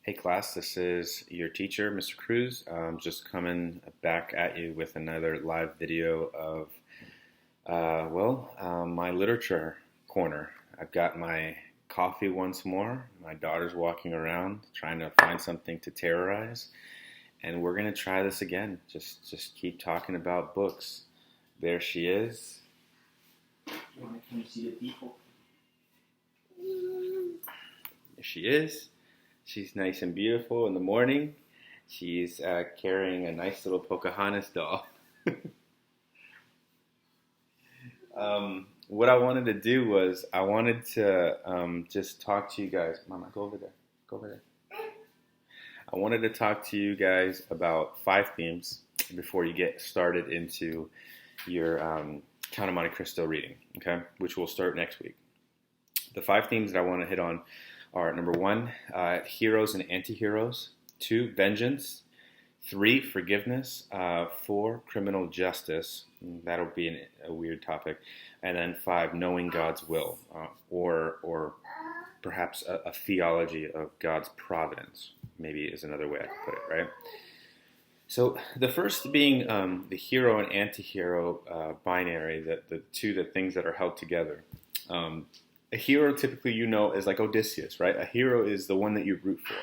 Hey class, this is your teacher, Mr. Cruz. Just coming back at you with another live video of, my literature corner. I've got my coffee once more. My daughter's walking around trying to find something to terrorize, and we're gonna try this again. Just keep talking about books. There she is. Can you see the people? There she is. She's nice and beautiful in the morning. She's carrying a nice little Pocahontas doll. What I wanted to do was I wanted to just talk to you guys. Mama, go over there. Go over there. I wanted to talk to you guys about 5 themes before you get started into your Count of Monte Cristo reading, okay, which will start next week. The 5 themes that I want to hit on are number 1, heroes and anti-heroes, 2, vengeance, 3, forgiveness, 4, criminal justice. That'll be a weird topic. And then 5, knowing God's will, or perhaps a theology of God's providence, maybe is another way I could put it, right? So the first being the hero and anti-hero binary, the things that are held together. A hero typically, is like Odysseus, right? A hero is the one that you root for.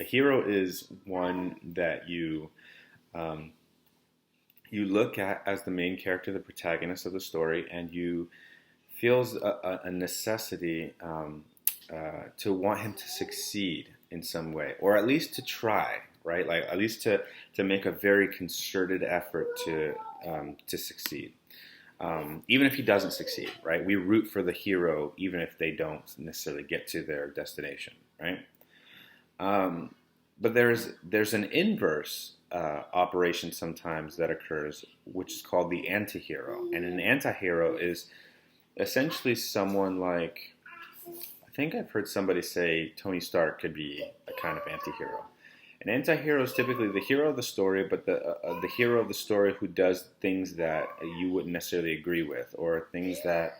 A hero is one that you look at as the main character, the protagonist of the story, and you feels a necessity to want him to succeed in some way, or at least to try, right? Like at least to make a very concerted effort to succeed. Even if he doesn't succeed, right? We root for the hero even if they don't necessarily get to their destination, right? But there's an inverse operation sometimes that occurs, which is called the anti-hero. And an anti-hero is essentially someone like, I think I've heard somebody say Tony Stark could be a kind of anti-hero. An anti-hero is typically the hero of the story, but the hero of the story who does things that you wouldn't necessarily agree with, or things that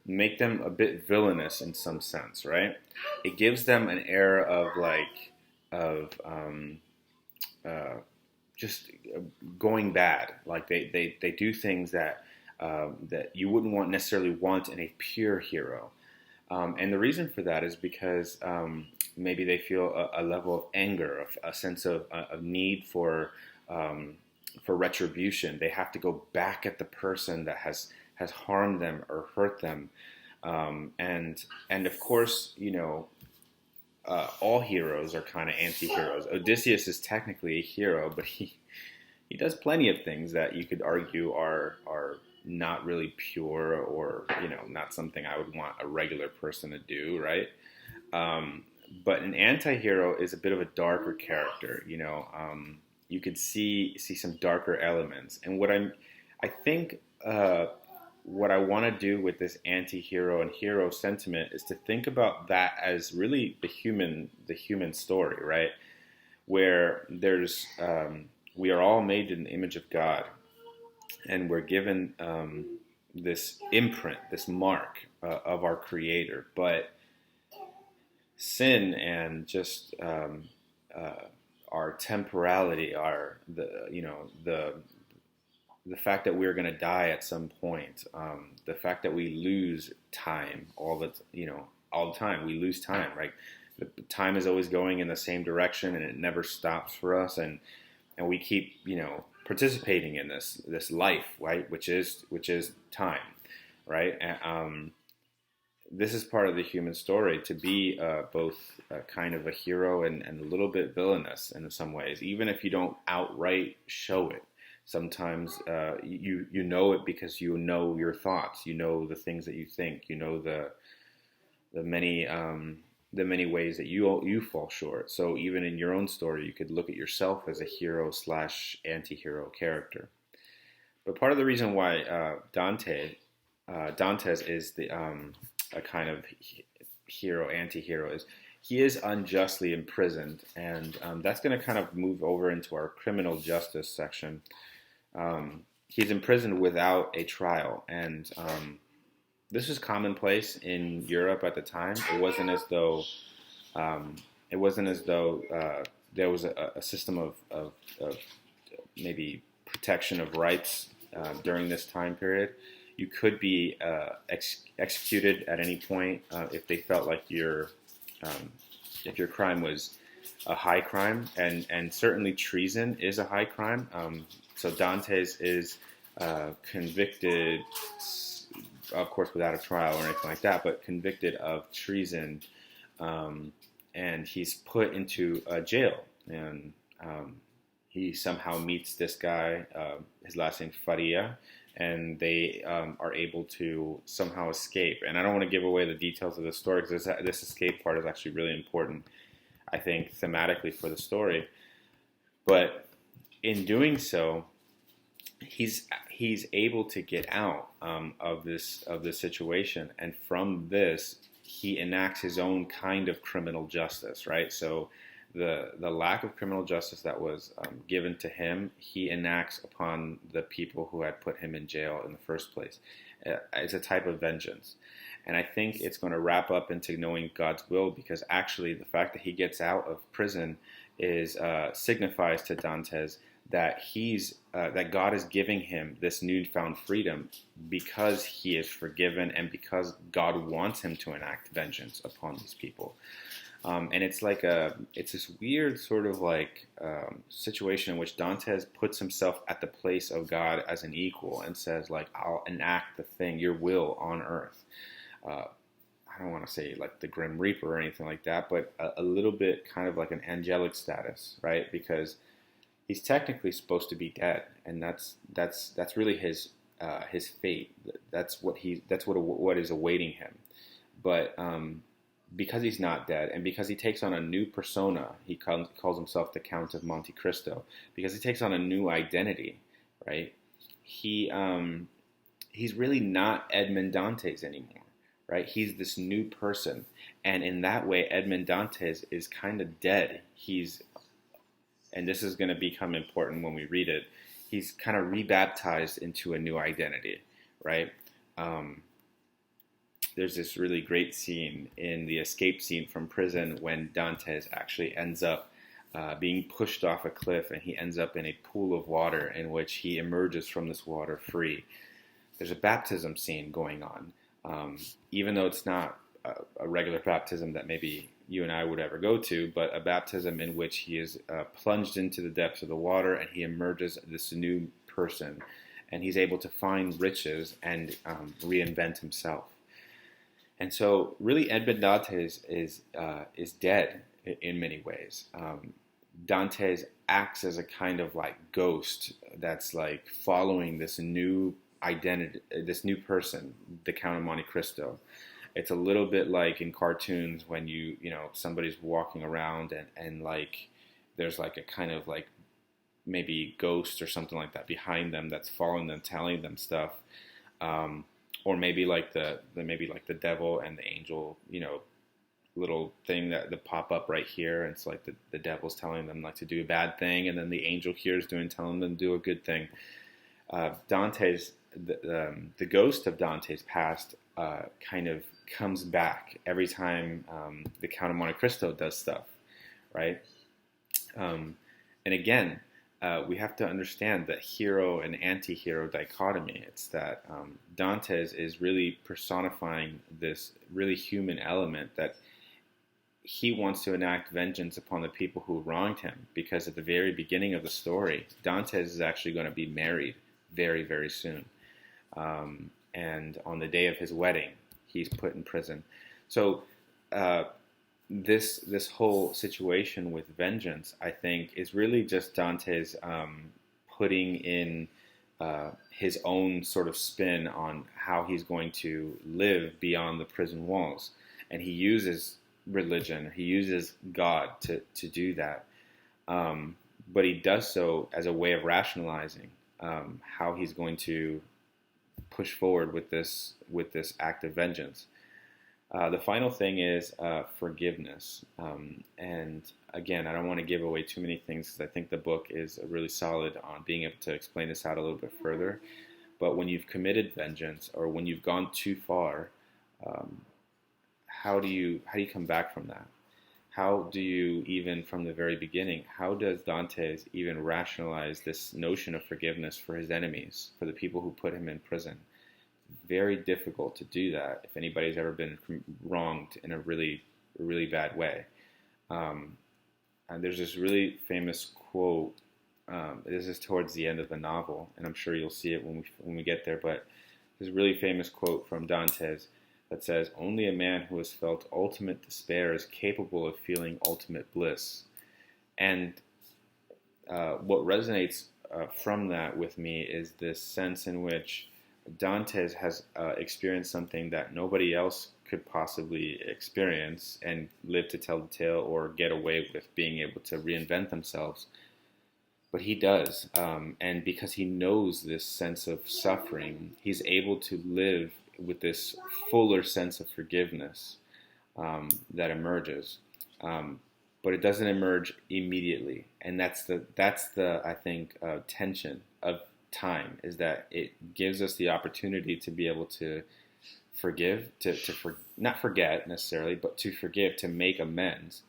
make them a bit villainous in some sense, right? It gives them an air of just going bad. Like they do things that you wouldn't necessarily want in a pure hero. And the reason for that is because maybe they feel a level of anger, a sense of need for retribution. They have to go back at the person that has harmed them or hurt them. And of course, all heroes are kind of anti-heroes. Odysseus is technically a hero, but he does plenty of things that you could argue are not really pure, or not something I would want a regular person to do, right? But an anti-hero is a bit of a darker character. You could see some darker elements, and what I want to do with this anti-hero and hero sentiment is to think about that as really the human story, right? Where there's we are all made in the image of God. And we're given this imprint, this mark of our Creator. But sin and just our temporality, the fact that we're going to die at some point, the fact that we lose time all the time, we lose time, right? The time is always going in the same direction, and it never stops for us, and we keep participating in this life, right, which is time, right? This is part of the human story, to be both kind of a hero and a little bit villainous in some ways, even if you don't outright show it. Sometimes you know it because you know your thoughts, the things that you think, the many ways that you fall short. So even in your own story, you could look at yourself as a hero / anti-hero character. But part of the reason why Dantes is a kind of hero, anti-hero, is he is unjustly imprisoned, and that's going to kind of move over into our criminal justice section. He's imprisoned without a trial, and This was commonplace in Europe at the time. It wasn't as though it wasn't as though there was a system of maybe protection of rights during this time period. You could be executed at any point if they felt like if your crime was a high crime, and certainly treason is a high crime. So Dantes is convicted, of course, without a trial or anything like that, but convicted of treason, and he's put into jail. And he somehow meets this guy, his last name Faria, and they are able to somehow escape. And I don't want to give away the details of the story because this escape part is actually really important, I think, thematically for the story. But in doing so, he's able to get out of this situation, and from this, he enacts his own kind of criminal justice, right? So the lack of criminal justice that was given to him, he enacts upon the people who had put him in jail in the first place. It's a type of vengeance. And I think it's going to wrap up into knowing God's will, because actually the fact that he gets out of prison signifies to Dantes that that God is giving him this newfound freedom because he is forgiven and because God wants him to enact vengeance upon these people. And it's this weird sort of situation in which Dantes puts himself at the place of God as an equal and says, like, I'll enact the thing, your will on earth. I don't want to say like the Grim Reaper or anything like that, but a little bit kind of like an angelic status, right? Because he's technically supposed to be dead, and that's really his fate. That's what is awaiting him. But because he's not dead, and because he takes on a new persona, he calls himself the Count of Montecristo, because he takes on a new identity, right? He's really not Edmond Dantes anymore, right? He's this new person, and in that way, Edmond Dantes is kind of dead. And this is going to become important when we read it, he's kind of rebaptized into a new identity, right? There's this really great scene in the escape scene from prison when Dantes actually ends up being pushed off a cliff, and he ends up in a pool of water in which he emerges from this water free. There's a baptism scene going on, even though it's not a regular baptism that maybe you and I would ever go to, but a baptism in which he is plunged into the depths of the water and he emerges this new person, and he's able to find riches and reinvent himself. And so, really, Edmond Dantes is dead in many ways. Dantes acts as a kind of like ghost that's like following this new identity, this new person, the Count of Montecristo. It's a little bit like in cartoons when you know somebody's walking around and like there's like a kind of like maybe ghost or something like that behind them that's following them, telling them stuff. Or maybe like the devil and the angel, little thing that pop up right here. And it's like the devil's telling them like to do a bad thing, and then the angel here is telling them to do a good thing. Dantes, the ghost of Dante's past, kind of comes back every time the Count of Montecristo does stuff, right? And again, we have to understand the hero and anti-hero dichotomy. It's that Dantes is really personifying this really human element that he wants to enact vengeance upon the people who wronged him, because at the very beginning of the story, Dantes is actually going to be married very, very soon. And on the day of his wedding, he's put in prison. So this whole situation with vengeance, I think, is really just Dantes putting in his own sort of spin on how he's going to live beyond the prison walls. And he uses religion, he uses God to do that. But he does so as a way of rationalizing how he's going to push forward with this act of vengeance. The final thing is forgiveness. And again, I don't want to give away too many things because I think the book is really solid on being able to explain this out a little bit further. But when you've committed vengeance, or when you've gone too far, how do you come back from that? how do you, even from the very beginning, how does Dante even rationalize this notion of forgiveness for his enemies, for the people who put him in prison? Very difficult to do that if anybody's ever been wronged in a really, really bad way. And there's this really famous quote. This is towards the end of the novel, and I'm sure you'll see it when we get there. But there's a really famous quote from Dante's that says, "Only a man who has felt ultimate despair is capable of feeling ultimate bliss." And what resonates from that with me is this sense in which Dante has experienced something that nobody else could possibly experience and live to tell the tale or get away with being able to reinvent themselves. But he does. And because he knows this sense of suffering, he's able to live with this fuller sense of forgiveness that emerges. But it doesn't emerge immediately. And that's the I think, tension of time, is that it gives us the opportunity to be able to forgive, not forget necessarily, but to forgive, to make amends.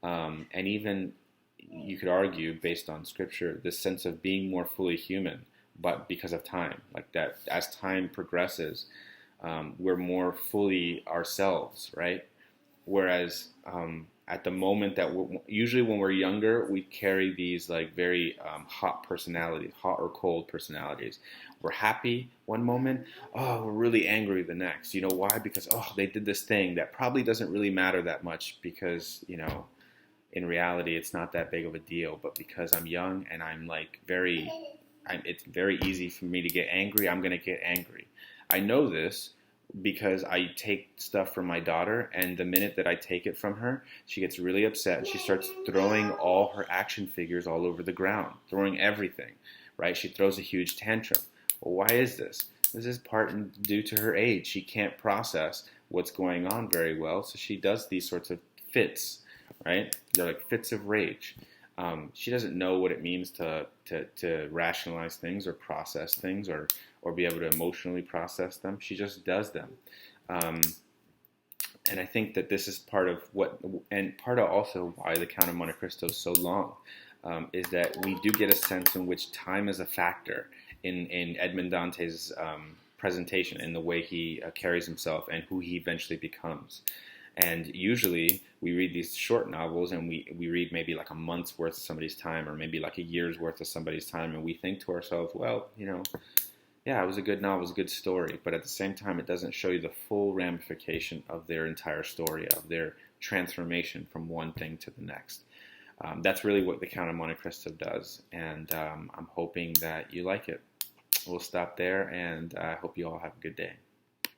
And even, you could argue, based on scripture, this sense of being more fully human, but because of time, like that, as time progresses, we're more fully ourselves, right? Whereas at the moment that usually when we're younger, we carry these like very hot personalities, hot or cold personalities. We're happy one moment, oh, we're really angry the next. You know why? Because, oh, they did this thing that probably doesn't really matter that much because, in reality, it's not that big of a deal. But because I'm young and I'm like it's very easy for me to get angry, I'm going to get angry. I know this because I take stuff from my daughter, and the minute that I take it from her, she gets really upset and she starts throwing all her action figures all over the ground, throwing everything, right? She throws a huge tantrum. Well, why is this? This is part due to her age. She can't process what's going on very well, so she does these sorts of fits, right? They're like fits of rage. She doesn't know what it means to rationalize things or process things or be able to emotionally process them. She just does them. And I think that this is part of part of also why the Count of Monte Cristo is so long, is that we do get a sense in which time is a factor in Edmond Dante's presentation, in the way he carries himself and who he eventually becomes. And usually we read these short novels and we read maybe like a month's worth of somebody's time, or maybe like a year's worth of somebody's time, and we think to ourselves, well, yeah, it was a good novel, it was a good story, but at the same time it doesn't show you the full ramification of their entire story, of their transformation from one thing to the next. That's really what the Count of Monte Cristo does, and I'm hoping that you like it. We'll stop there, and I hope you all have a good day.